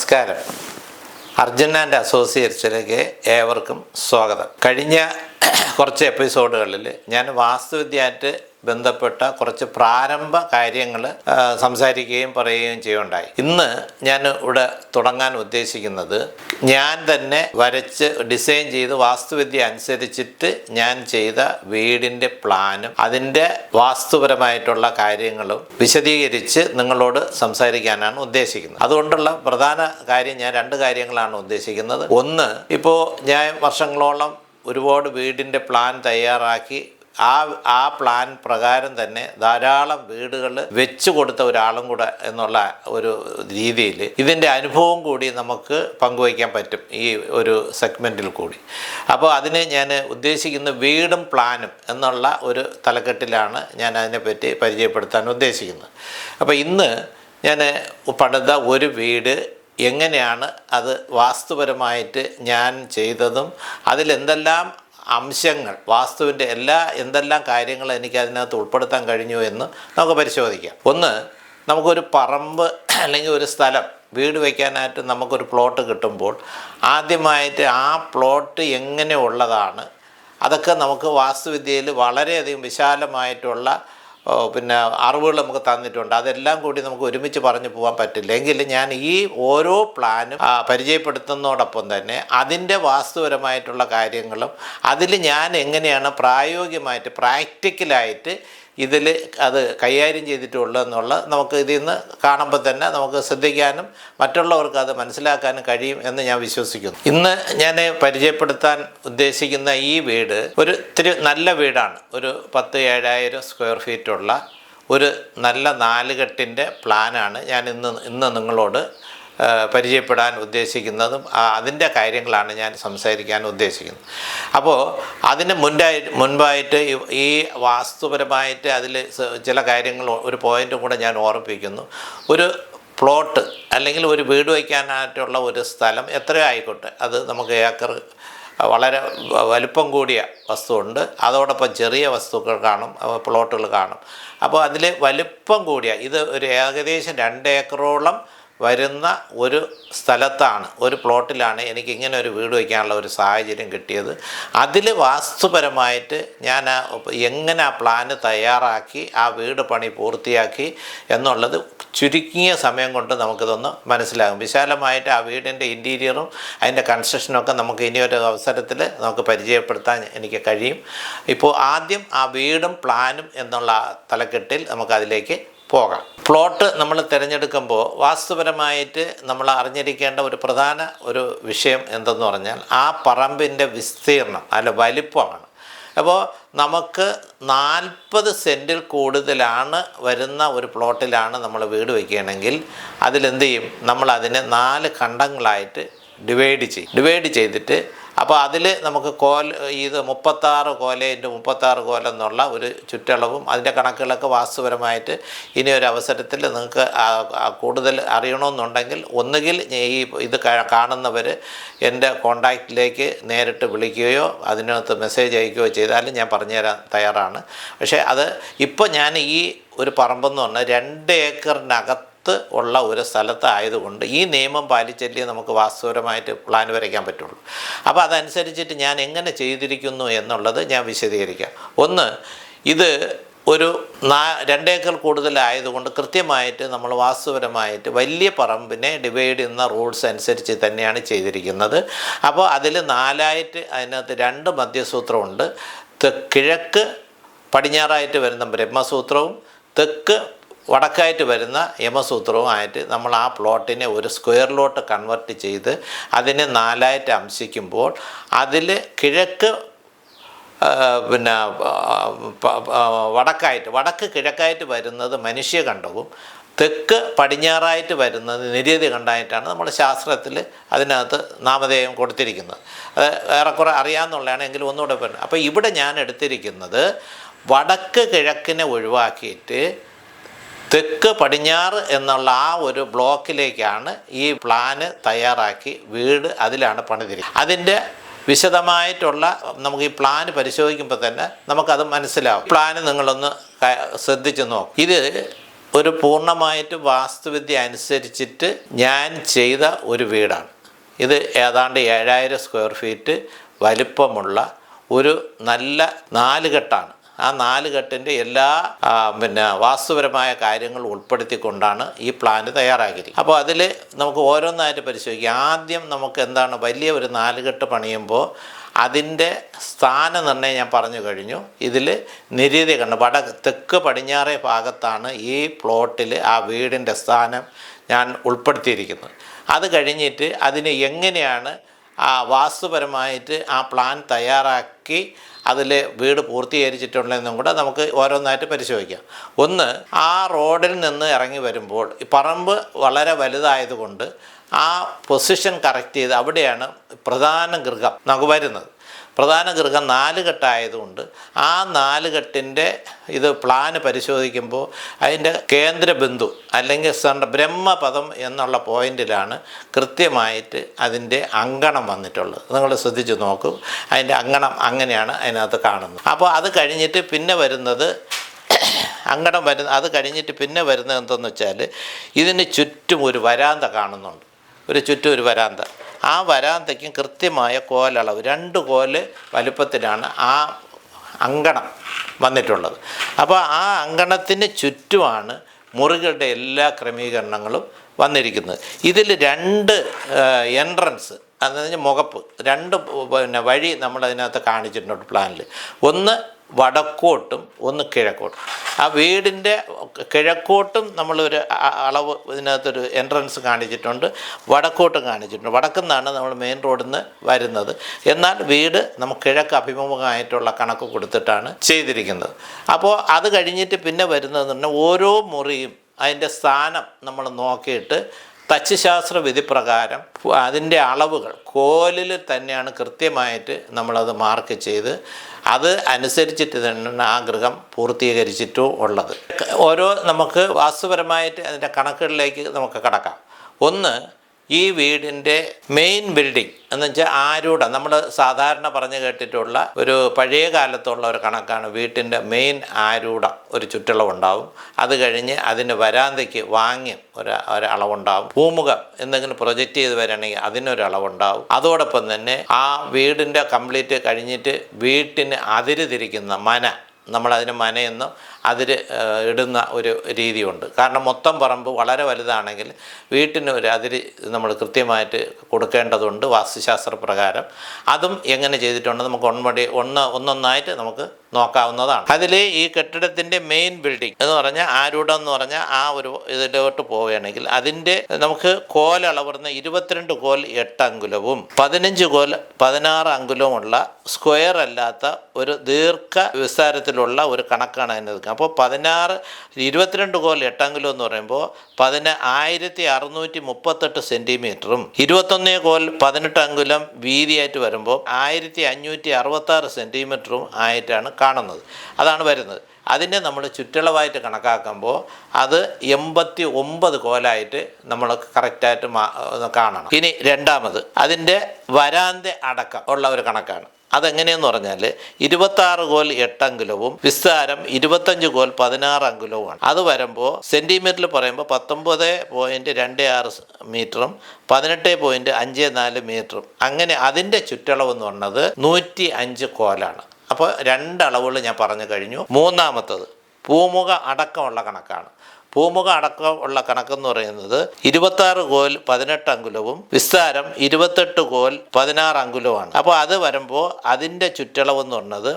നമസ്കാരം. അർജുൻ ആൻഡ് അസോസിയേറ്റ്സിലേക്ക് ഏവർക്കും സ്വാഗതം. കഴിഞ്ഞ കുറച്ച് എപ്പിസോഡുകളിൽ ഞാൻ വാസ്തുവിദ്യയായിട്ട് ബന്ധപ്പെട്ട കുറച്ച് പ്രാരംഭ കാര്യങ്ങൾ സംസാരിക്കുകയും പറയുകയും ചെയ്യുകയുണ്ടായി. ഇന്ന് ഞാൻ ഇവിടെ തുടങ്ങാൻ ഉദ്ദേശിക്കുന്നത് ഞാൻ തന്നെ വരച്ച് ഡിസൈൻ ചെയ്ത് വാസ്തുവിദ്യ അനുസരിച്ചിട്ട് ഞാൻ ചെയ്ത വീടിൻ്റെ പ്ലാനും അതിൻ്റെ വാസ്തുപരമായിട്ടുള്ള കാര്യങ്ങളും വിശദീകരിച്ച് നിങ്ങളോട് സംസാരിക്കാനാണ് ഉദ്ദേശിക്കുന്നത്. അതുകൊണ്ടുള്ള പ്രധാന കാര്യം ഞാൻ രണ്ട് കാര്യങ്ങളാണ് ഉദ്ദേശിക്കുന്നത്. ഒന്ന്, ഇപ്പോൾ ഞാൻ വർഷങ്ങളോളം ഒരുപാട് വീടിൻ്റെ പ്ലാൻ തയ്യാറാക്കി ആ പ്ലാൻ പ്രകാരം തന്നെ ധാരാളം വീടുകൾ വെച്ചു കൊടുത്ത ഒരാളും കൂടെ എന്നുള്ള ഒരു രീതിയിൽ ഇതിൻ്റെ അനുഭവം കൂടി നമുക്ക് പങ്കുവയ്ക്കാൻ പറ്റും ഈ ഒരു സെഗ്മെൻറ്റിൽ കൂടി. അപ്പോൾ അതിന് ഞാൻ ഉദ്ദേശിക്കുന്ന വീടും പ്ലാനും എന്നുള്ള ഒരു തലക്കെട്ടിലാണ് ഞാൻ അതിനെപ്പറ്റി പരിചയപ്പെടുത്താൻ ഉദ്ദേശിക്കുന്നത്. അപ്പോൾ ഇന്ന് ഞാൻ പണിത ഒരു വീട് എങ്ങനെയാണ് അത് വാസ്തുപരമായിട്ട് ഞാൻ ചെയ്തതും അതിലെന്തെല്ലാം അംശങ്ങൾ വാസ്തുവിൻ്റെ എന്തെല്ലാം കാര്യങ്ങൾ എനിക്ക് അതിനകത്ത് ഉൾപ്പെടുത്താൻ കഴിഞ്ഞു എന്ന് നമുക്ക് പരിശോധിക്കാം. ഒന്ന്, നമുക്കൊരു പറമ്പ് അല്ലെങ്കിൽ ഒരു സ്ഥലം വീട് വയ്ക്കാനായിട്ട് നമുക്കൊരു പ്ലോട്ട് കിട്ടുമ്പോൾ ആദ്യമായിട്ട് ആ പ്ലോട്ട് എങ്ങനെയുള്ളതാണ് അതൊക്കെ നമുക്ക് വാസ്തുവിദ്യയിൽ വളരെയധികം വിശാലമായിട്ടുള്ള അറിവുകൾ നമുക്ക് തന്നിട്ടുണ്ട്. അതെല്ലാം കൂടി നമുക്ക് ഒരുമിച്ച് പറഞ്ഞു പോകാൻ പറ്റില്ല. എങ്കിൽ ഞാൻ ഈ ഓരോ പ്ലാനും പരിചയപ്പെടുത്തുന്നതോടൊപ്പം തന്നെ അതിൻ്റെ വാസ്തുപരമായിട്ടുള്ള കാര്യങ്ങളും അതിൽ ഞാൻ എങ്ങനെയാണ് പ്രായോഗികമായിട്ട് പ്രാക്ടിക്കലായിട്ട് ഇതിൽ അത് കൈകാര്യം ചെയ്തിട്ടുള്ളതെന്നുള്ള നമുക്ക് ഇതിൽ നിന്ന് കാണുമ്പോൾ തന്നെ നമുക്ക് ശ്രദ്ധിക്കാനും മറ്റുള്ളവർക്ക് അത് മനസ്സിലാക്കാനും കഴിയും എന്ന് ഞാൻ വിശ്വസിക്കുന്നു. ഇന്ന് ഞാൻ പരിചയപ്പെടുത്താൻ ഉദ്ദേശിക്കുന്ന ഈ വീട് ഒരു ഇത്തിരി നല്ല വീടാണ്. ഒരു 10,000-7,000 സ്ക്വയർ ഫീറ്റുള്ള ഒരു നല്ല 4 കെട്ടിൻ്റെ പ്ലാനാണ് ഞാൻ ഇന്ന് നിങ്ങളോട് പരിചയപ്പെടാൻ ഉദ്ദേശിക്കുന്നതും അതിൻ്റെ കാര്യങ്ങളാണ് ഞാൻ സംസാരിക്കാൻ ഉദ്ദേശിക്കുന്നത്. അപ്പോൾ അതിന് മുൻപായിട്ട് ഈ വാസ്തുപരമായിട്ട് അതിൽ ചില കാര്യങ്ങൾ ഒരു പോയിൻ്റും കൂടെ ഞാൻ ഓർമ്മിപ്പിക്കുന്നു. ഒരു പ്ലോട്ട് അല്ലെങ്കിൽ ഒരു വീട് വയ്ക്കാനായിട്ടുള്ള ഒരു സ്ഥലം എത്രയോ ആയിക്കോട്ടെ, അത് നമുക്ക് ഏക്കർ വളരെ വലുപ്പം കൂടിയ വസ്തുവുണ്ട്, അതോടൊപ്പം ചെറിയ വസ്തുക്കൾ കാണും, പ്ലോട്ടുകൾ കാണും. അപ്പോൾ അതിൽ വലുപ്പം കൂടിയ ഇത് ഒരു ഏകദേശം 2 ഏക്കറോളം വരുന്ന ഒരു സ്ഥലത്താണ്, ഒരു പ്ലോട്ടിലാണ് എനിക്ക് ഇങ്ങനെ ഒരു വീട് വയ്ക്കാനുള്ള ഒരു സാഹചര്യം കിട്ടിയത്. അതിൽ വാസ്തുപരമായിട്ട് ഞാൻ എങ്ങനെ ആ പ്ലാന് തയ്യാറാക്കി ആ വീട് പണി പൂർത്തിയാക്കി എന്നുള്ളത് ചുരുങ്ങിയ സമയം കൊണ്ട് നമുക്കിതൊന്ന് മനസ്സിലാകും. വിശാലമായിട്ട് ആ വീടിൻ്റെ ഇൻറ്റീരിയറും അതിൻ്റെ കൺസ്ട്രക്ഷനൊക്കെ നമുക്ക് ഇനിയൊരു അവസരത്തിൽ നമുക്ക് പരിചയപ്പെടുത്താൻ എനിക്ക് കഴിയും. ഇപ്പോൾ ആദ്യം ആ വീടും പ്ലാനും എന്നുള്ള തലക്കെട്ടിൽ നമുക്കതിലേക്ക് പോകാം. പ്ലോട്ട് നമ്മൾ തിരഞ്ഞെടുക്കുമ്പോൾ വാസ്തുപരമായിട്ട് നമ്മൾ അറിഞ്ഞിരിക്കേണ്ട ഒരു പ്രധാന ഒരു വിഷയം എന്തെന്ന് പറഞ്ഞാൽ ആ പറമ്പിൻ്റെ വിസ്തീർണം അല്ല വലിപ്പമാണ്. അപ്പോൾ നമുക്ക് 40 സെൻറ്റിൽ കൂടുതലാണ് വരുന്ന ഒരു പ്ലോട്ടിലാണ് നമ്മൾ വീട് വയ്ക്കുകയാണെങ്കിൽ അതിലെന്ത് ചെയ്യും, നമ്മളതിനെ 4 ഖണ്ഡങ്ങളായിട്ട് ഡിവൈഡ് ചെയ്തിട്ട് അപ്പോൾ അതിൽ നമുക്ക് ഇത് 36 കോല × 36 കോല എന്നുള്ള ഒരു ചുറ്റളവും അതിൻ്റെ കണക്കുകളൊക്കെ വാസ്തുപരമായിട്ട് ഇനി ഒരു അവസരത്തിൽ നിങ്ങൾക്ക് കൂടുതൽ അറിയണമെന്നുണ്ടെങ്കിൽ ഒന്നുകിൽ ഇത് കാണുന്നവർ എൻ്റെ കോണ്ടാക്റ്റിലേക്ക് നേരിട്ട് വിളിക്കുകയോ അതിനകത്ത് മെസ്സേജ് അയക്കുകയോ ചെയ്താലും ഞാൻ പറഞ്ഞുതരാൻ തയ്യാറാണ്. പക്ഷേ അത് ഇപ്പോൾ ഞാൻ ഈ ഒരു പറമ്പെന്ന് പറഞ്ഞാൽ 2 ഏക്കറിനകത്ത് ഉള്ള ഒരു സ്ഥലത്തായതുകൊണ്ട് ഈ നിയമം പാലിച്ചല്ലേ നമുക്ക് വാസ്തുപരമായിട്ട് പ്ലാൻ വരയ്ക്കാൻ പറ്റുള്ളൂ. അപ്പോൾ അതനുസരിച്ചിട്ട് ഞാൻ എങ്ങനെ ചെയ്തിരിക്കുന്നു എന്നുള്ളത് ഞാൻ വിശദീകരിക്കാം. ഒന്ന്, ഇത് ഒരു 2 ഏക്കർ കൂടുതലായതുകൊണ്ട് കൃത്യമായിട്ട് നമ്മൾ വാസ്തുപരമായിട്ട് വലിയ പറമ്പിനെ ഡിവൈഡ് ചെയ്യുന്ന റൂൾസ് അനുസരിച്ച് തന്നെയാണ് ചെയ്തിരിക്കുന്നത്. അപ്പോൾ അതിൽ 4ആയിട്ട് അതിനകത്ത് 2 മധ്യസൂത്രമുണ്ട്. കിഴക്ക് പടിഞ്ഞാറായിട്ട് വരുന്ന ബ്രഹ്മസൂത്രവും തെക്ക് വടക്കായിട്ട് വരുന്ന യമസൂത്രവുമായിട്ട് നമ്മൾ ആ പ്ലോട്ടിനെ ഒരു സ്ക്വയറിലോട്ട് കൺവെർട്ട് ചെയ്ത് അതിനെ 4ആയിട്ട് അംശിക്കുമ്പോൾ അതിൽ കിഴക്ക് വടക്ക് കിഴക്കായിട്ട് വരുന്നത് മനുഷ്യഖണ്ഡവും തെക്ക് പടിഞ്ഞാറായിട്ട് വരുന്നത് നിര്യതി ഖണ്ഡമായിട്ടാണ് നമ്മൾ ശാസ്ത്രത്തിൽ അതിനകത്ത് നാമധേയം കൊടുത്തിരിക്കുന്നത്. അത് ഏറെക്കുറെ അറിയാമെന്നുള്ളതാണ്, എങ്കിലും ഒന്നുകൂടെ പറയുന്നത്. അപ്പോൾ ഇവിടെ ഞാൻ എടുത്തിരിക്കുന്നത് വടക്ക് കിഴക്കിനെ ഒഴിവാക്കിയിട്ട് തെക്ക് പടിഞ്ഞാറ് എന്നുള്ള ആ ഒരു ബ്ലോക്കിലേക്കാണ് ഈ പ്ലാന് തയ്യാറാക്കി വീട് അതിലാണ് പണിതിരിക്കുന്നത്. അതിൻ്റെ വിശദമായിട്ടുള്ള നമുക്ക് ഈ പ്ലാന് പരിശോധിക്കുമ്പോൾ തന്നെ നമുക്കത് മനസ്സിലാവും. പ്ലാന് നിങ്ങളൊന്ന് ശ്രദ്ധിച്ച് നോക്കും. ഇത് ഒരു പൂർണ്ണമായിട്ട് വാസ്തുവിദ്യ അനുസരിച്ചിട്ട് ഞാൻ ചെയ്ത ഒരു വീടാണ് ഇത്. ഏതാണ്ട് 7000 സ്ക്വയർ ഫീറ്റ് വലിപ്പമുള്ള ഒരു നല്ല 4 കെട്ടാണ്. ആ 4 കെട്ടിൻ്റെ എല്ലാ വാസ്തുപരമായ കാര്യങ്ങൾ ഉൾപ്പെടുത്തിക്കൊണ്ടാണ് ഈ പ്ലാൻ തയ്യാറാക്കിയിരിക്കുന്നത്. അപ്പോൾ അതിൽ നമുക്ക് ഓരോന്നായിട്ട് പരിശോധിക്കാം. ആദ്യം നമുക്ക് എന്താണ്, വലിയ ഒരു 4 കെട്ട് പണിയുമ്പോൾ അതിൻ്റെ സ്ഥാനനിർണ്ണയം ഞാൻ പറഞ്ഞു കഴിഞ്ഞു. ഇതിൽ നിരീതി കണ്ട് തെക്ക് പടിഞ്ഞാറേ ഭാഗത്താണ് ഈ പ്ലോട്ടിൽ ആ വീടിൻ്റെ സ്ഥാനം ഞാൻ ഉൾപ്പെടുത്തിയിരിക്കുന്നത്. അത് കഴിഞ്ഞിട്ട് അതിന് എങ്ങനെയാണ് വാസ്തുപരമായിട്ട് ആ പ്ലാൻ തയ്യാറാക്കി അതിൽ വീട് പൂർത്തീകരിച്ചിട്ടുള്ളതെന്നും കൂടെ നമുക്ക് ഓരോന്നായിട്ട് പരിശോധിക്കാം. ഒന്ന്, ആ റോഡിൽ നിന്ന് ഇറങ്ങി വരുമ്പോൾ ഈ പറമ്പ് വളരെ വലുതായതുകൊണ്ട് ആ പൊസിഷൻ കറക്റ്റ് ചെയ്ത് അവിടെയാണ് പ്രധാന ഗൃഹം നമുക്ക് വരുന്നത്. പ്രധാന ഗൃഹം 4 കെട്ടായതുകൊണ്ട് ആ 4 കെട്ടിൻ്റെ ഇത് പ്ലാന് പരിശോധിക്കുമ്പോൾ അതിൻ്റെ കേന്ദ്ര ബിന്ദു അല്ലെങ്കിൽ ബ്രഹ്മപദം എന്നുള്ള പോയിന്റിലാണ് കൃത്യമായിട്ട് അതിൻ്റെ അങ്കണം വന്നിട്ടുള്ളത്. നിങ്ങൾ ശ്രദ്ധിച്ച് നോക്കും, അതിൻ്റെ അങ്കണം അങ്ങനെയാണ് അതിനകത്ത് കാണുന്നത്. അപ്പോൾ അത് കഴിഞ്ഞിട്ട് പിന്നെ വരുന്നത് അത് കഴിഞ്ഞിട്ട് പിന്നെ വരുന്നത് എന്തെന്ന് വെച്ചാൽ ഇതിന് ചുറ്റും ഒരു വരാന്ത കാണുന്നുണ്ട്. ചുറ്റും ഒരു വരാന്ത. ആ വരാന്തയ്ക്കും കൃത്യമായ കോലളവ് 2 കോല് വലുപ്പത്തിലാണ് ആ അങ്കണം വന്നിട്ടുള്ളത്. അപ്പോൾ ആ അങ്കണത്തിന് ചുറ്റുമാണ് മുറികളുടെ എല്ലാ ക്രമീകരണങ്ങളും വന്നിരിക്കുന്നത്. ഇതിൽ 2 എൻട്രൻസ്, അതായത് മുഖപ്പ്, 2 വഴി നമ്മളതിനകത്ത് കാണിച്ചിട്ടുണ്ട് പ്ലാനിൽ. ഒന്ന് വടക്കോട്ടും ഒന്ന് കിഴക്കോട്ടും. ആ വീടിൻ്റെ കിഴക്കോട്ടും നമ്മളൊരു അളവ് ഇതിനകത്തൊരു എൻട്രൻസ് കാണിച്ചിട്ടുണ്ട്, വടക്കോട്ടും കാണിച്ചിട്ടുണ്ട്. വടക്കുന്നാണ് നമ്മൾ മെയിൻ റോഡിൽ നിന്ന് വരുന്നത്. എന്നാൽ വീട് നമുക്ക് കിഴക്ക് അഭിമുഖമായിട്ടുള്ള കണക്ക് കൊടുത്തിട്ടാണ് ചെയ്തിരിക്കുന്നത്. അപ്പോൾ അത് കഴിഞ്ഞിട്ട് പിന്നെ വരുന്നതെന്ന് പറഞ്ഞാൽ ഓരോ മുറിയും അതിൻ്റെ സ്ഥാനം നമ്മൾ നോക്കിയിട്ട് തച്ചുശാസ്ത്ര വിധി പ്രകാരം അതിൻ്റെ അളവുകൾ കോലിൽ തന്നെയാണ് കൃത്യമായിട്ട് നമ്മളത് മാർക്ക് ചെയ്ത് അത് അനുസരിച്ചിട്ട് തന്നെയാണ് ആ ഗൃഹം പൂർത്തീകരിച്ചിട്ടും ഉള്ളത്. നമുക്ക് വാസ്തുപരമായിട്ട് അതിൻ്റെ കണക്കുകളിലേക്ക് നമുക്ക് കടക്കാം. ഒന്ന്, ഈ വീടിൻ്റെ മെയിൻ ബിൽഡിംഗ് എന്ന് വെച്ചാൽ ആരൂഢ, നമ്മൾ സാധാരണ പറഞ്ഞു കേട്ടിട്ടുള്ള ഒരു പഴയ കാലത്തുള്ള ഒരു കണക്കാണ്. വീട്ടിൻ്റെ മെയിൻ ആരൂഢ ഒരു ചുറ്റളവുണ്ടാവും. അത് കഴിഞ്ഞ് അതിന് വരാന്തയ്ക്ക് വാങ്ങിയം ഒരളവുണ്ടാവും. പൂമുഖം എന്തെങ്കിലും പ്രൊജക്റ്റ് ചെയ്ത് വരികയാണെങ്കിൽ അതിനൊരളവുണ്ടാവും. അതോടൊപ്പം തന്നെ ആ വീടിൻ്റെ കംപ്ലീറ്റ് കഴിഞ്ഞിട്ട് വീട്ടിന് അതിര് തിരിക്കുന്ന മന, നമ്മളതിന് മനയെന്നും അതിൽ ഇടുന്ന ഒരു രീതിയുണ്ട്. കാരണം മൊത്തം പറമ്പ് വളരെ വലുതാണെങ്കിൽ വീട്ടിന് ഒരു അതിര് നമ്മൾ കൃത്യമായിട്ട് കൊടുക്കേണ്ടതുണ്ട് വാസ്തുശാസ്ത്ര പ്രകാരം. അതും എങ്ങനെ ചെയ്തിട്ടുണ്ട് നമുക്ക് ഒന്നൊന്നായിട്ട് നമുക്ക് നോക്കാവുന്നതാണ്. അതിൽ ഈ കെട്ടിടത്തിൻ്റെ മെയിൻ ബിൽഡിംഗ് എന്ന് പറഞ്ഞാൽ ആരൂഢം എന്ന് പറഞ്ഞാൽ ആ ഒരു ഇതിലോട്ട് പോവുകയാണെങ്കിൽ അതിൻ്റെ നമുക്ക് കോലളവർന്ന് 22 കോൽ 8 അങ്കുലവും 15 കോൽ 16 അങ്കുലവുമുള്ള സ്ക്വയർ അല്ലാത്ത ഒരു ദീർഘ വിസ്താരത്തിലുള്ള ഒരു കണക്കാണ് അതിനകത്ത്. അപ്പോൾ 22 കോൽ 8 അങ്കുലം എന്ന് പറയുമ്പോൾ 1638 സെൻറ്റിമീറ്ററും 21 കോൽ 18 അങ്കുലം വീതിയായിട്ട് വരുമ്പോൾ 1566 സെൻറ്റിമീറ്ററും ആയിട്ടാണ് കാണുന്നത്. അതാണ് വരുന്നത്. അതിനെ നമ്മൾ ചുറ്റളവായിട്ട് കണക്കാക്കുമ്പോൾ അത് 89 കോലായിട്ട് നമ്മൾ കറക്റ്റായിട്ട് കാണണം. ഇനി രണ്ടാമത് അതിൻ്റെ വരാന്ത അടക്കം ഉള്ള ഒരു കണക്കാണ്. അതെങ്ങനെയെന്ന് പറഞ്ഞാൽ 26 കോൽ 8 അങ്കുലവും വിസ്താരം 25 കോൽ 16 അങ്കുലവുമാണ്. അത് വരുമ്പോൾ സെൻറ്റിമീറ്ററിൽ പറയുമ്പോൾ 19.26 മീറ്ററും 18.54 മീറ്ററും. അങ്ങനെ അതിൻ്റെ ചുറ്റളവ് എന്ന് പറഞ്ഞത് 105 കോലാണ്. അപ്പോൾ 2 അളവുകൾ ഞാൻ പറഞ്ഞു കഴിഞ്ഞു. മൂന്നാമത്തത് പൂമുഖ അടക്കമുള്ള കണക്കാണ്. പൂമുഖ അടക്കം ഉള്ള കണക്കെന്ന് പറയുന്നത് 26 കോൽ 18 അങ്കുലവും വിസ്താരം 28 കോൽ 16 അങ്കുലവുമാണ്. അപ്പോൾ അത് വരുമ്പോൾ അതിൻ്റെ ചുറ്റളവ് എന്ന് പറഞ്ഞത്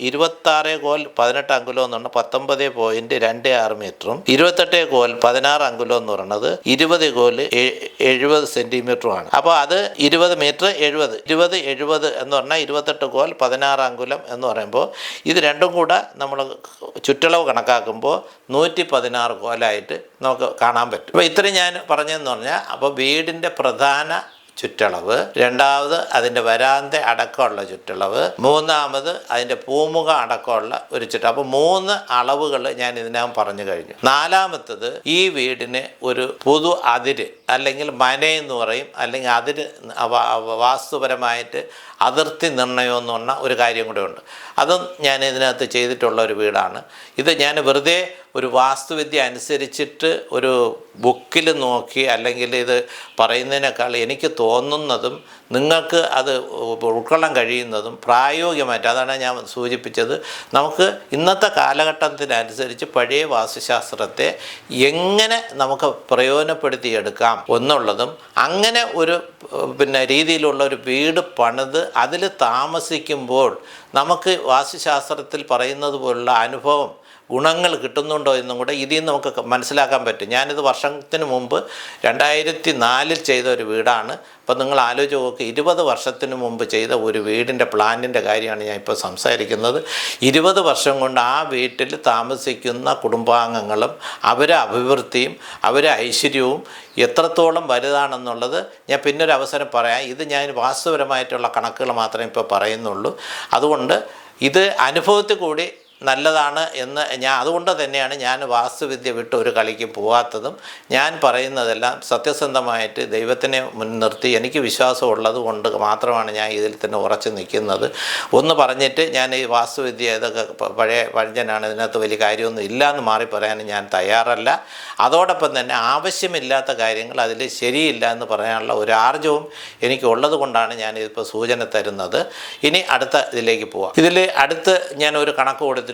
26 കോൽ 18 അങ്കുലം എന്ന് പറഞ്ഞാൽ 19.26 മീറ്ററും 28 കോൽ 16 അങ്കുലം എന്ന് പറയുന്നത് 20 കോൽ 70 സെൻറ്റിമീറ്ററുമാണ്. അപ്പോൾ അത് 20 മീറ്റർ 70 എന്ന് പറഞ്ഞാൽ 28 കോൽ 16 അങ്കുലം എന്ന് പറയുമ്പോൾ ഇത് രണ്ടും കൂടെ നമ്മൾ ചുറ്റളവ് കണക്കാക്കുമ്പോൾ 116 കോലായിട്ട് നമുക്ക് കാണാൻ പറ്റും. അപ്പോൾ ഇത്രയും ഞാൻ പറഞ്ഞതെന്ന് പറഞ്ഞാൽ, അപ്പോൾ വീടിൻ്റെ പ്രധാന ചുറ്റളവ്, രണ്ടാമത് അതിൻ്റെ വരാന്ത അടക്കമുള്ള ചുറ്റളവ്, മൂന്നാമത് അതിൻ്റെ പൂമുഖ അടക്കമുള്ള ഒരു ചുറ്റളവ്. അപ്പോൾ 3 അളവുകൾ ഞാൻ ഇതിനകം പറഞ്ഞു കഴിഞ്ഞു. നാലാമത്തത് ഈ വീടിന് ഒരു പൊതു അതിര് അല്ലെങ്കിൽ മനയെന്ന് പറയും, അല്ലെങ്കിൽ അതിര് വാസ്തുപരമായിട്ട് അതിർത്തി നിർണയം എന്ന് പറഞ്ഞ ഒരു കാര്യം കൂടെ ഉണ്ട്. അതും ഞാൻ ഇതിനകത്ത് ചെയ്തിട്ടുള്ള ഒരു വീടാണ്. ഇത് ഞാൻ വെറുതെ ഒരു വാസ്തുവിദ്യ അനുസരിച്ചിട്ട് ഒരു ബുക്കിൽ നോക്കി അല്ലെങ്കിൽ ഇത് പറയുന്നതിനേക്കാൾ എനിക്ക് തോന്നുന്നതും നിങ്ങൾക്ക് അത് ഉൾക്കൊള്ളാൻ കഴിയുന്നതും പ്രായോഗികമായിട്ട്, അതാണ് ഞാൻ സൂചിപ്പിച്ചത്, നമുക്ക് ഇന്നത്തെ കാലഘട്ടത്തിനനുസരിച്ച് പഴയ വാസ്തുശാസ്ത്രത്തെ എങ്ങനെ നമുക്ക് പ്രയോജനപ്പെടുത്തിയെടുക്കാം എന്നുള്ളതും, അങ്ങനെ ഒരു രീതിയിലുള്ള ഒരു വീട് പണിത് അതിൽ താമസിക്കുമ്പോൾ നമുക്ക് വാസ്തുശാസ്ത്രത്തിൽ പറയുന്നത് പോലുള്ള അനുഭവം ഗുണങ്ങൾ കിട്ടുന്നുണ്ടോ എന്നും കൂടെ ഇതിൽ നിന്ന് നമുക്ക് മനസ്സിലാക്കാൻ പറ്റും. ഞാനിത് വർഷത്തിന് മുമ്പ് 2004 ചെയ്ത ഒരു വീടാണ്. അപ്പോൾ നിങ്ങൾ ആലോചിച്ച് നോക്ക്, 20 വർഷത്തിന് മുമ്പ് ചെയ്ത ഒരു വീടിൻ്റെ പ്ലാനിൻ്റെ കാര്യമാണ് ഞാൻ ഇപ്പോൾ സംസാരിക്കുന്നത്. 20 വർഷം കൊണ്ട് ആ വീട്ടിൽ താമസിക്കുന്ന കുടുംബാംഗങ്ങളും അവരെ അഭിവൃദ്ധിയും അവരെ ഐശ്വര്യവും എത്രത്തോളം വലുതാണെന്നുള്ളത് ഞാൻ പിന്നൊരു അവസരം പറയാം. ഇത് ഞാൻ വാസ്തുപരമായിട്ടുള്ള കണക്കുകൾ മാത്രമേ ഇപ്പോൾ പറയുന്നുള്ളൂ. അതുകൊണ്ട് ഇത് അനുഭവത്തിൽ കൂടി നല്ലതാണ് എന്ന് അതുകൊണ്ട് തന്നെയാണ് ഞാൻ വാസ്തുവിദ്യ വിട്ട് ഒരു കളിക്ക് പോകാത്തതും. ഞാൻ പറയുന്നതെല്ലാം സത്യസന്ധമായിട്ട് ദൈവത്തിനെ മുൻനിർത്തി എനിക്ക് വിശ്വാസമുള്ളത് കൊണ്ട് മാത്രമാണ് ഞാൻ ഇതിൽ തന്നെ ഉറച്ചു നിൽക്കുന്നത്. ഒന്ന് പറഞ്ഞിട്ട് ഞാൻ ഈ വാസ്തുവിദ്യ ഇതൊക്കെ പഴയ പഴഞ്ചനാണ്, ഇതിനകത്ത് വലിയ കാര്യമൊന്നും ഇല്ലയെന്ന് മാറി പറയാൻ ഞാൻ തയ്യാറല്ല. അതോടൊപ്പം തന്നെ ആവശ്യമില്ലാത്ത കാര്യങ്ങൾ അതിൽ ശരിയില്ല എന്ന് പറയാനുള്ള ഒരു ആർജവും എനിക്കുള്ളത് കൊണ്ടാണ് ഞാനിതിപ്പോൾ സൂചന തരുന്നത്. ഇനി അടുത്ത ഇതിലേക്ക് പോവാം. ഇതിൽ അടുത്ത് ഞാൻ ഒരു കണക്ക് കൊടുത്തിട്ടുള്ളത്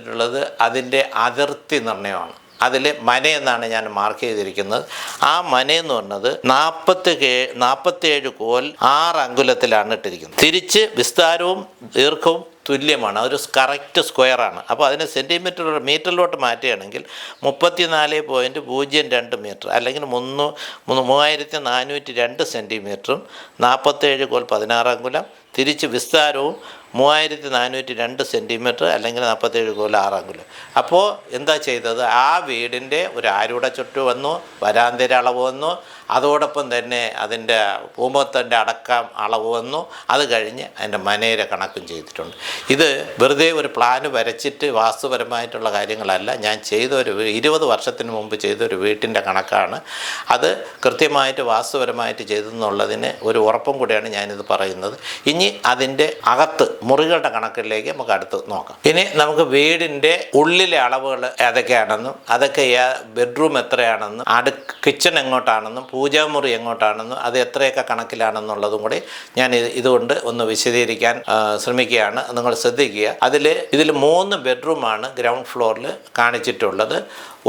അതിൻ്റെ അതിർത്തി നിർണ്ണയമാണ്. അതിൽ മനയെന്നാണ് ഞാൻ മാർക്ക് ചെയ്തിരിക്കുന്നത്. ആ മനയെന്ന് പറഞ്ഞത് 47 കോൽ 6 അങ്കുലത്തിലാണ് ഇട്ടിരിക്കുന്നത്. തിരിച്ച് വിസ്താരവും ദീർഘവും തുല്യമാണ്, അതൊരു കറക്റ്റ് സ്ക്വയറാണ്. അപ്പോൾ അതിന് മീറ്ററിലോട്ട് മാറ്റുകയാണെങ്കിൽ 34.02 മീറ്റർ അല്ലെങ്കിൽ 3402 സെൻറ്റിമീറ്ററും 47 കോൽ 16 അങ്കുലം, തിരിച്ച് വിസ്താരവും 3402 സെൻറ്റിമീറ്റർ അല്ലെങ്കിൽ 47 കോൽ 6 അങ്കുലം. അപ്പോൾ എന്താ ചെയ്തത്, ആ വീടിൻ്റെ ഒരു ആരുടെ ചുറ്റു വന്നു, വരാന്തയുടെ അളവ് വന്നു, അതോടൊപ്പം തന്നെ അതിൻ്റെ പൂമ്പത്തിൻ്റെ അടക്കം അളവ് വന്നു, അത് കഴിഞ്ഞ് അതിൻ്റെ മനയുടെ കണക്കും ചെയ്തിട്ടുണ്ട്. ഇത് വെറുതെ ഒരു പ്ലാന് വരച്ചിട്ട് വാസ്തുപരമായിട്ടുള്ള കാര്യങ്ങളല്ല, ഞാൻ ചെയ്തൊരു 20 വർഷത്തിന് മുമ്പ് ചെയ്തൊരു വീട്ടിൻ്റെ കണക്കാണ്. അത് കൃത്യമായിട്ട് വാസ്തുപരമായിട്ട് ചെയ്തെന്നുള്ളതിന് ഒരു ഉറപ്പും കൂടിയാണ് ഞാനിത് പറയുന്നത്. ഇനി അതിൻ്റെ അകത്ത് മുറികളുടെ കണക്കിലേക്ക് നമുക്ക് അടുത്ത് നോക്കാം. ഇനി നമുക്ക് വീടിൻ്റെ ഉള്ളിലെ അളവുകൾ ഏതൊക്കെയാണെന്നും അതൊക്കെ ബെഡ്റൂം എത്രയാണെന്നും കിച്ചൺ എങ്ങോട്ടാണെന്നും പൂജാമുറി എങ്ങോട്ടാണെന്നും അത് എത്രയൊക്കെ കണക്കിലാണെന്നുള്ളതും കൂടി ഞാൻ ഇതുകൊണ്ട് ഒന്ന് വിശദീകരിക്കാൻ ശ്രമിക്കുകയാണ്. നിങ്ങൾ ശ്രദ്ധിക്കുക. ഇതിൽ 3 ബെഡ്റൂമാണ് ഗ്രൗണ്ട് ഫ്ലോറിൽ കാണിച്ചിട്ടുള്ളത്.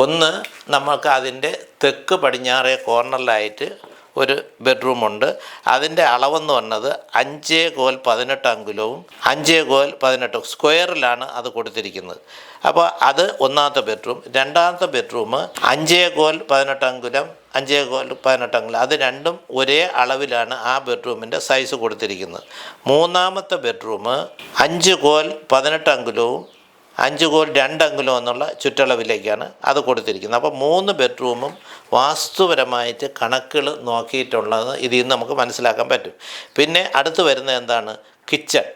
ഒന്ന് നമുക്ക് അതിൻ്റെ തെക്ക് പടിഞ്ഞാറേ കോർണറിലായിട്ട് ഒരു ബെഡ്റൂമുണ്ട്. അതിൻ്റെ അളവെന്ന് പറഞ്ഞത് 5 കോൽ 18 അങ്കുലവും 5 കോൽ 18 സ്ക്വയറിലാണ് അത് കൊടുത്തിരിക്കുന്നത്. അപ്പോൾ അത് ഒന്നാമത്തെ ബെഡ്റൂം. രണ്ടാമത്തെ ബെഡ്റൂം 5 കോൽ 18 അങ്കുലം 5 കോൽ 18 അങ്കുലം, അത് രണ്ടും ഒരേ അളവിലാണ് ആ ബെഡ്റൂമിൻ്റെ സൈസ് കൊടുത്തിരിക്കുന്നത്. മൂന്നാമത്തെ ബെഡ്റൂം 5 കോൽ 18 അങ്കുലവും 5 കോൽ 2 അങ്കുലം എന്നുള്ള ചുറ്റളവിലേക്കാണ് അത് കൊടുത്തിരിക്കുന്നത്. അപ്പോൾ 3 ബെഡ്റൂമും വാസ്തുപരമായിട്ട് കണക്കുകൾ നോക്കിയിട്ടുള്ളത് ഇതിൽ നിന്ന് നമുക്ക് മനസ്സിലാക്കാൻ പറ്റും. പിന്നെ അടുത്ത് വരുന്നത് എന്താണ്, കിച്ചൺ.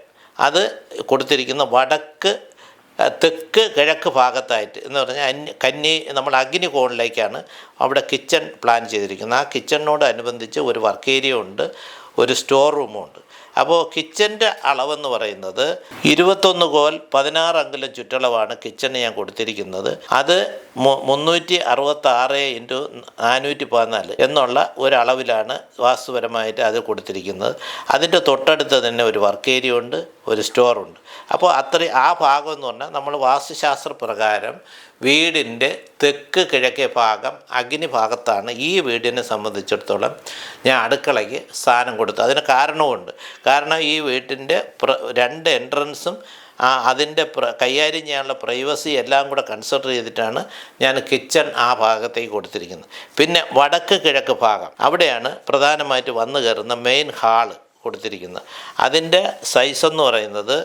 അത് കൊടുത്തിരിക്കുന്ന തെക്ക് കിഴക്ക് ഭാഗത്തായിട്ട് എന്ന് പറഞ്ഞാൽ നമ്മൾ അഗ്നി കോണിലേക്കാണ് അവിടെ കിച്ചൺ പ്ലാൻ ചെയ്തിരിക്കുന്നത്. ആ കിച്ചണിനോട് അനുബന്ധിച്ച് ഒരു വർക്ക് ഏരിയ ഉണ്ട്, ഒരു സ്റ്റോർ റൂമും ഉണ്ട്. അപ്പോൾ കിച്ചൻ്റെ അളവെന്ന് പറയുന്നത് 21 കോൽ 16 അങ്കുലം ചുറ്റളവാണ് കിച്ചണ് ഞാൻ കൊടുത്തിരിക്കുന്നത്. അത് 366 × 414 എന്നുള്ള ഒരളവിലാണ് വാസ്തുപരമായിട്ട് അത് കൊടുത്തിരിക്കുന്നത്. അതിൻ്റെ തൊട്ടടുത്ത് തന്നെ ഒരു വർക്ക് ഏരിയ ഉണ്ട്, ഒരു സ്റ്റോറുണ്ട്. അപ്പോൾ ആ ഭാഗം എന്ന് പറഞ്ഞാൽ നമ്മൾ വാസ്തുശാസ്ത്ര പ്രകാരം വീടിൻ്റെ തെക്ക് കിഴക്കേ ഭാഗം അഗ്നി ഭാഗത്താണ് ഈ വീടിനെ സംബന്ധിച്ചിടത്തോളം ഞാൻ അടുക്കളയ്ക്ക് സ്ഥാനം കൊടുത്തു. അതിന് കാരണമുണ്ട്. കാരണം ഈ വീട്ടിൻ്റെ 2 എൻട്രൻസും അതിൻ്റെ കൈകാര്യം ചെയ്യാനുള്ള പ്രൈവസി എല്ലാം കൂടെ കൺസിഡർ ചെയ്തിട്ടാണ് ഞാൻ കിച്ചൺ ആ ഭാഗത്തേക്ക് കൊടുത്തിരിക്കുന്നത്. പിന്നെ വടക്ക് കിഴക്ക് ഭാഗം അവിടെയാണ് പ്രധാനമായിട്ട് വന്നു കയറുന്ന മെയിൻ ഹാള് കൊടുത്തിരിക്കുന്നത്. അതിൻ്റെ സൈസ് എന്ന് പറയുന്നത്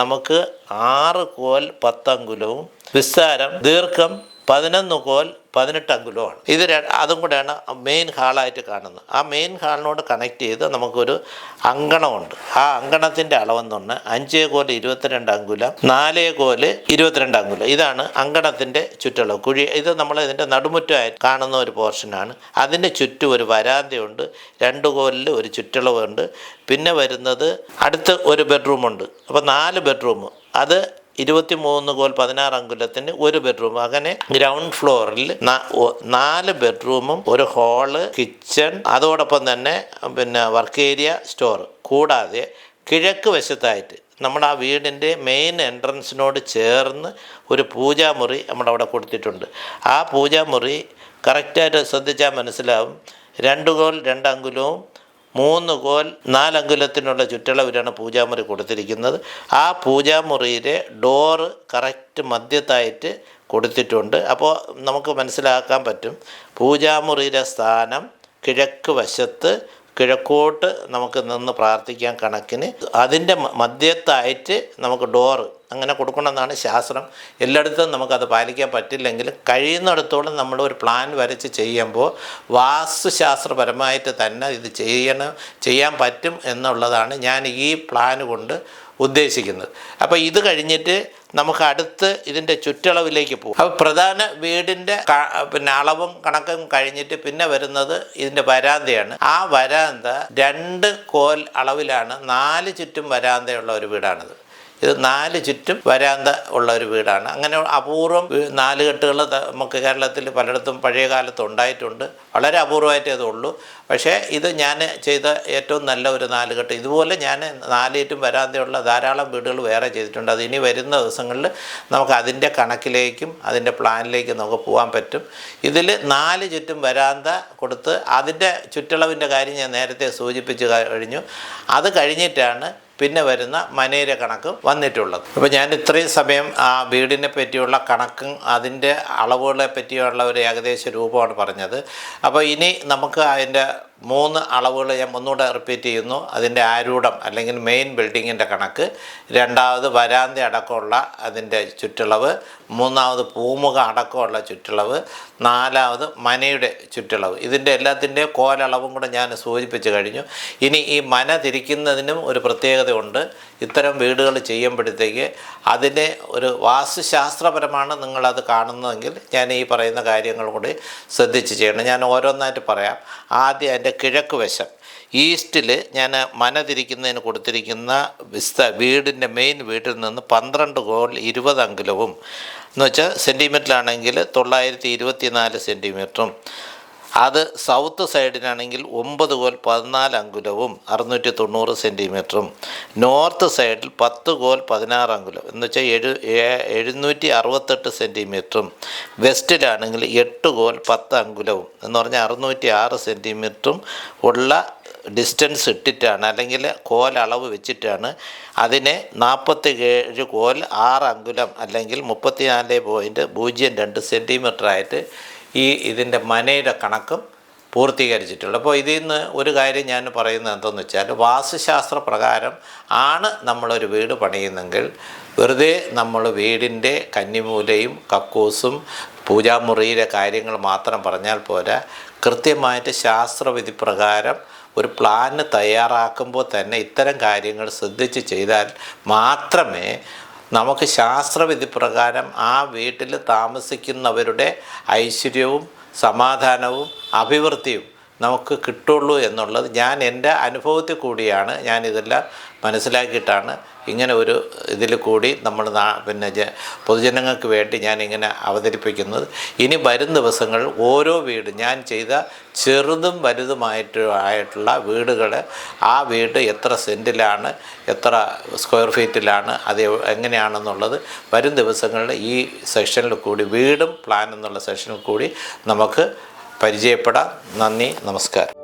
നമുക്ക് 6 കോൽ 10 അങ്കുലവും വിസ്താരം ദീർഘം 11 കോൽ 18 അങ്കുലമാണ്. അതും കൂടെയാണ് മെയിൻ ഹാളായിട്ട് കാണുന്നത്. ആ മെയിൻ ഹാളിനോട് കണക്ട് ചെയ്ത് നമുക്കൊരു അങ്കണമുണ്ട്. ആ അങ്കണത്തിൻ്റെ അളവെന്ന് പറഞ്ഞാൽ 5 കോൽ 22 അങ്കുലം 4 കോൽ 22 അങ്കുലം. ഇതാണ് അങ്കണത്തിൻ്റെ ചുറ്റളവ്. ഇത് നമ്മൾ ഇതിൻ്റെ നടുമുറ്റമായിട്ട് കാണുന്ന ഒരു പോർഷനാണ്. അതിൻ്റെ ചുറ്റും ഒരു വരാന്തയുണ്ട്, 2 കോലിൽ ഒരു ചുറ്റളവുണ്ട്. പിന്നെ വരുന്നത് അടുത്ത് ഒരു ബെഡ്റൂമുണ്ട്. അപ്പോൾ 4 ബെഡ്റൂം. അത് 23 കോൽ 16 അങ്കുലത്തിന് ഒരു ബെഡ്റൂം. അങ്ങനെ ഗ്രൗണ്ട് ഫ്ലോറിൽ 4 ബെഡ്റൂമും ഒരു ഹാള്, കിച്ചൺ, അതോടൊപ്പം തന്നെ വർക്ക് ഏരിയ, സ്റ്റോർ. കൂടാതെ കിഴക്ക് വശത്തായിട്ട് നമ്മുടെ ആ വീടിൻ്റെ മെയിൻ എൻട്രൻസിനോട് ചേർന്ന് ഒരു പൂജാമുറി നമ്മളവിടെ കൊടുത്തിട്ടുണ്ട്. ആ പൂജാമുറി കറക്റ്റായിട്ട് ശ്രദ്ധിച്ചാൽ മനസ്സിലാവും. 2 കോൽ 2 അങ്കുലവും 3 കോൽ 4 അങ്കുലത്തിനുള്ള ചുറ്റളവിലാണ് പൂജാമുറി കൊടുത്തിരിക്കുന്നത്. ആ പൂജാമുറിയിലെ ഡോറ് കറക്റ്റ് മധ്യത്തായിട്ട് കൊടുത്തിട്ടുണ്ട്. അപ്പോൾ നമുക്ക് മനസ്സിലാക്കാൻ പറ്റും പൂജാമുറിയിലെ സ്ഥാനം കിഴക്ക് വശത്ത്, കിഴക്കോട്ട് നമുക്ക് നിന്ന് പ്രാർത്ഥിക്കാൻ കണക്കിന് അതിൻ്റെ മധ്യത്തായിട്ട് നമുക്ക് ഡോറ് അങ്ങനെ കൊടുക്കണമെന്നാണ് ശാസ്ത്രം. എല്ലായിടത്തും നമുക്കത് പാലിക്കാൻ പറ്റില്ലെങ്കിലും കഴിയുന്നിടത്തോളം നമ്മൾ ഒരു പ്ലാൻ വരച്ച് ചെയ്യുമ്പോൾ വാസ്തുശാസ്ത്രപരമായിട്ട് തന്നെ ഇത് ചെയ്യാൻ പറ്റും എന്നുള്ളതാണ് ഞാൻ ഈ പ്ലാൻ കൊണ്ട് ഉദ്ദേശിക്കുന്നത്. അപ്പോൾ ഇത് കഴിഞ്ഞിട്ട് നമുക്ക് അടുത്ത് ഇതിൻ്റെ ചുറ്റളവിലേക്ക് പോകും. അപ്പോൾ പ്രധാന വീടിൻ്റെ അളവും കണക്കും കഴിഞ്ഞിട്ട് പിന്നെ വരുന്നത് ഇതിൻ്റെ വരാന്തയാണ്. ആ വരാന്ത 2 കോൽ അളവിലാണ് 4 ചുറ്റും വരാന്തയുള്ള ഒരു വീടാണിത്. ഇത് 4 ചുറ്റും വരാന്ത ഉള്ള ഒരു വീടാണ്. അങ്ങനെ അപൂർവം 4 കെട്ടുകൾ നമുക്ക് കേരളത്തിൽ പലയിടത്തും പഴയ കാലത്ത് ഉണ്ടായിട്ടുണ്ട്. വളരെ അപൂർവമായിട്ടേ അതുള്ളൂ. പക്ഷേ ഇത് ഞാൻ ചെയ്ത ഏറ്റവും നല്ല ഒരു 4 കെട്ട്. ഇതുപോലെ ഞാൻ 4 ചുറ്റും വരാന്തയുള്ള ധാരാളം വീടുകൾ വേറെ ചെയ്തിട്ടുണ്ട്. അത് ഇനി വരുന്ന ദിവസങ്ങളിൽ നമുക്ക് അതിൻ്റെ കണക്കിലേക്കും അതിൻ്റെ പ്ലാനിലേക്കും നമുക്ക് പോകാൻ പറ്റും. ഇതിൽ 4 ചുറ്റും വരാന്ത കൊടുത്ത് അതിൻ്റെ ചുറ്റളവിൻ്റെ കാര്യം ഞാൻ നേരത്തെ സൂചിപ്പിച്ച് കഴിഞ്ഞു. അത് കഴിഞ്ഞിട്ടാണ് പിന്നെ വരുന്ന മനയുടെ കണക്കും വന്നിട്ടുള്ളത്. അപ്പോൾ ഞാൻ ഇത്രയും സമയം ആ വീടിനെ പറ്റിയുള്ള കണക്കും അതിൻ്റെ അളവുകളെ പറ്റിയുള്ള ഒരു ഏകദേശ രൂപമാണ് പറഞ്ഞത്. അപ്പോൾ ഇനി നമുക്ക് അതിൻ്റെ 3 അളവുകൾ ഞാൻ ഒന്നുകൂടെ റിപ്പീറ്റ് ചെയ്യുന്നു. അതിൻ്റെ ആരൂഢം അല്ലെങ്കിൽ മെയിൻ ബിൽഡിങ്ങിൻ്റെ കണക്ക്, 2ാമത് വരാന്ത അടക്കമുള്ള അതിൻ്റെ ചുറ്റളവ്, 3ാമത് പൂമുഖ അടക്കമുള്ള ചുറ്റളവ്, 4ാമത് മനയുടെ ചുറ്റളവ്. ഇതിൻ്റെ എല്ലാത്തിൻ്റെയും കോലളവും കൂടെ ഞാൻ സൂചിപ്പിച്ച് കഴിഞ്ഞു. ഇനി ഈ മന തിരിക്കുന്നതിനും ഒരു പ്രത്യേകതയുണ്ട്. ഇത്തരം വീടുകൾ ചെയ്യുമ്പോഴത്തേക്ക് അതിനെ ഒരു വാസ്തുശാസ്ത്രപരമാണ് നിങ്ങളത് കാണുന്നതെങ്കിൽ ഞാൻ ഈ പറയുന്ന കാര്യങ്ങൾ കൂടി ശ്രദ്ധിച്ച് ചെയ്യണം. ഞാൻ ഓരോന്നായിട്ട് പറയാം. ആദ്യം അതിൻ്റെ കിഴക്ക് വശം ഈസ്റ്റിൽ ഞാൻ മന തിരിക്കുന്നതിന് കൊടുത്തിരിക്കുന്ന വീടിൻ്റെ മെയിൻ വീട്ടിൽ നിന്ന് 12 കോൽ 20 അങ്കുലവും എന്ന് വെച്ചാൽ സെൻറ്റിമീറ്ററിലാണെങ്കിൽ 924 സെൻറ്റിമീറ്ററും, അത് സൗത്ത് സൈഡിനാണെങ്കിൽ 9 കോൽ 14 അങ്കുലവും 690 സെൻറ്റിമീറ്ററും, നോർത്ത് സൈഡിൽ 10 കോൽ 16 അങ്കുലം എന്ന് വെച്ചാൽ 768 സെൻറ്റിമീറ്ററും, വെസ്റ്റിലാണെങ്കിൽ 8 കോൽ 10 അങ്കുലവും എന്ന് പറഞ്ഞാൽ 606 സെൻറ്റിമീറ്ററും ഉള്ള ഡിസ്റ്റൻസ് ഇട്ടിട്ടാണ് അല്ലെങ്കിൽ കോൽ അളവ് വെച്ചിട്ടാണ് അതിനെ 47 കോൽ 6 അങ്കുലം അല്ലെങ്കിൽ 34.02 സെൻറ്റിമീറ്ററായിട്ട് ഇതിൻ്റെ മനയുടെ കണക്കും പൂർത്തീകരിച്ചിട്ടുള്ളൂ. അപ്പോൾ ഇതിൽ നിന്ന് ഒരു കാര്യം ഞാൻ പറയുന്നത് എന്താണെന്ന് വെച്ചാൽ വാസ്തുശാസ്ത്ര പ്രകാരം ആണ് നമ്മളൊരു വീട് പണിയുന്നെങ്കിൽ വെറുതെ നമ്മൾ വീടിൻ്റെ കന്നിമൂലയും കക്കൂസും പൂജാമുറിയിലെ കാര്യങ്ങൾ മാത്രം പറഞ്ഞാൽ പോരാ. കൃത്യമായിട്ട് ശാസ്ത്രവിധി പ്രകാരം ഒരു പ്ലാന് തയ്യാറാക്കുമ്പോൾ തന്നെ ഇത്തരം കാര്യങ്ങൾ ശ്രദ്ധിച്ച് ചെയ്താൽ മാത്രമേ നമുക്ക് ശാസ്ത്രവിധി പ്രകാരം ആ വീട്ടിൽ താമസിക്കുന്നവരുടെ ഐശ്വര്യവും സമാധാനവും അഭിവൃദ്ധിയും നമുക്ക് കിട്ടുള്ളൂ എന്നുള്ളത് ഞാൻ എൻ്റെ അനുഭവത്തിൽ കൂടിയാണ് ഞാനിതെല്ലാം മനസ്സിലാക്കിയിട്ടാണ് ഇങ്ങനെ ഒരു ഇതിൽ കൂടി നമ്മൾ പൊതുജനങ്ങൾക്ക് വേണ്ടി ഞാനിങ്ങനെ അവതരിപ്പിക്കുന്നത്. ഇനി വരും ദിവസങ്ങളിൽ ഓരോ വീട് ഞാൻ ചെയ്ത ചെറുതും വലുതുമായിട്ടുള്ള വീടുകൾ, ആ വീട് എത്ര സെൻറ്റിലാണ്, എത്ര സ്ക്വയർ ഫീറ്റിലാണ്, അത് എങ്ങനെയാണെന്നുള്ളത് വരും ദിവസങ്ങളിൽ ഈ സെക്ഷനിൽ കൂടി വീടും പ്ലാൻ എന്നുള്ള സെക്ഷനിൽ കൂടി നമുക്ക് പരിചയപ്പെടാം. നന്ദി, നമസ്കാരം.